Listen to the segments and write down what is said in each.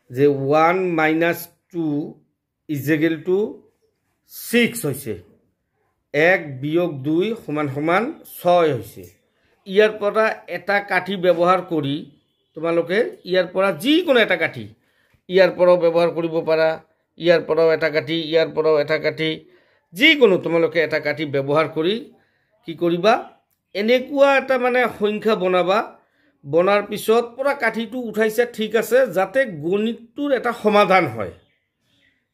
যে 1 - 2 = 6 হৈছে 1 - 2 = 6 হৈছে ইয়াৰ পৰা এটা কাঠি ব্যৱহাৰ কৰি তোমালোকে ইয়াৰ পৰা যিকোনো এটা কাঠি ইয়াৰ পৰাও ব্যৱহাৰ কৰিব পাৰা ইয়াৰ পৰাও এটা কাঠি ইয়াৰ পৰাও এটা কাঠি যিকোনো তোমালোকে এটা কাঠি ব্যৱহাৰ কৰি কি কৰিবা এনেকুৱা এটা মানে সংখ্যা বনাবা বনাৰ পিছত পুৰা কাঠিটো উঠাইছা ঠিক আছে যাতে গণিতটোৰ এটা সমাধান হয়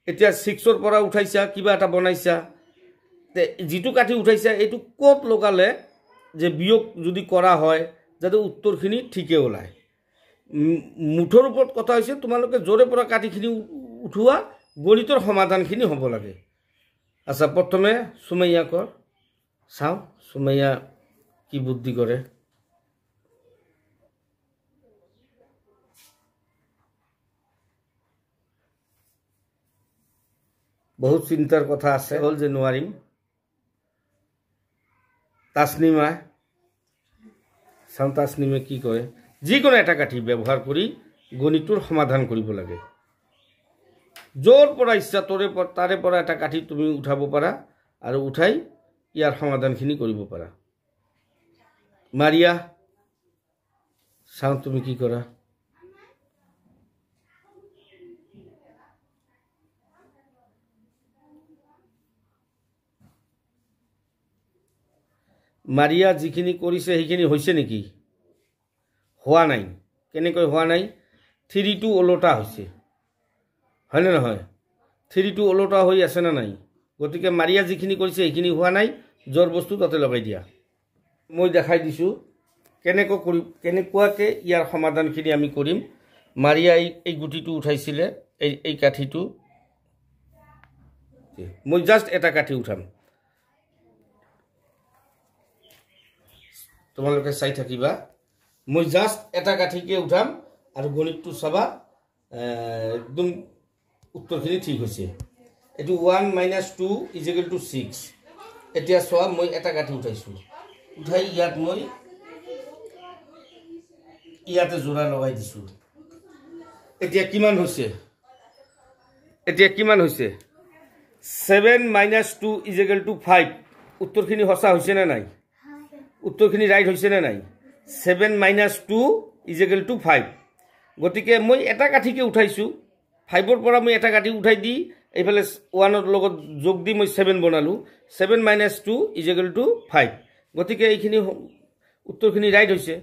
এতিয়া 6 ৰ পৰা উঠাইছা কিবা এটা বনাইছা তে যেটো কাঠি উঠাইছা এটো কোট লগালে যে বিয়োগ যদি কৰা হয় যাতে উত্তৰখিনি ঠিকে ওলায় মুঠৰ ওপৰত কথা হৈছে তোমালোকে জোৰে পৰা কাঠিখিনি উঠোৱা গণিতৰ সমাধানখিনি হ'ব লাগে আচ্ছা প্ৰথমে সুমাইয়া কৰ চাও সুমাইয়া কি বুদ্ধি কৰে বহুত চিন্তাৰ কথা আছে হল যে নোৱাৰিম তাসনিমা চাও তাসনিমে কি কৰে যিকোনো এটা কাঠি ব্যৱহাৰ কৰি গণিতৰ সমাধান কৰিব লাগে জোৰ পৰা ইচ্ছা তাৰে পৰা এটা কাঠি তুমি উঠাব পাৰা আৰু উঠাই ইয়াৰ সমাধানখিনি কৰিব পাৰা মাৰিয়া চাও তুমি কি কৰা মাৰিয়া যিখিনি কৰিছে সেইখিনি হৈছে নেকি হোৱা নাই কেনেকৈ হোৱা নাই 3 টো ওলোটা হৈছে হয় না নহয় 3 টো ওলোটা হৈ আছে না নাই গতিকে মাৰিয়া যিখিনি কৰিছে সেইখিনি হোৱা নাই জোৰ বস্তু তাতে লগাই দিয়া মই দেখাই দিছো কেনেকুৱাকে ইয়াৰ সমাধানখিনি আমি কৰিম মাৰিয়া এই গুটিটো উঠাইছিলে এই কাঠিটো মই জাস্ট এটা কাঠি উঠাম তোমালোকে চাই থাকিবা মই জাস্ট এটা কাঠিকে উঠাম আৰু গণিতটো চাবা একদম উত্তৰখিনি ঠিক হৈছে এটো 1 - 2 = 6 এতিয়া সোৱা মই এটা কাঠি উঠাইছো উঠাই ইয়াত মই ইয়াতে জোৰা লগাই দিছো এতিয়া কিমান হৈছে 7 - 2 = 5 উত্তৰখিনি সঁচা হৈছে না নাই উত্তৰখিনি ৰাইট হৈছে না নাই 7 - 2 = 5 গতিকে মই এটা কাঠিকে উঠাইছো 5 ৰ পৰা মই এটা কাঠি উঠাই দি এইফালে 1 ৰ লগত যোগ দি মই 7 বনালো 7 - 2 = 5 গতিকে এইখিনি উত্তৰখিনি ৰাইট হৈছে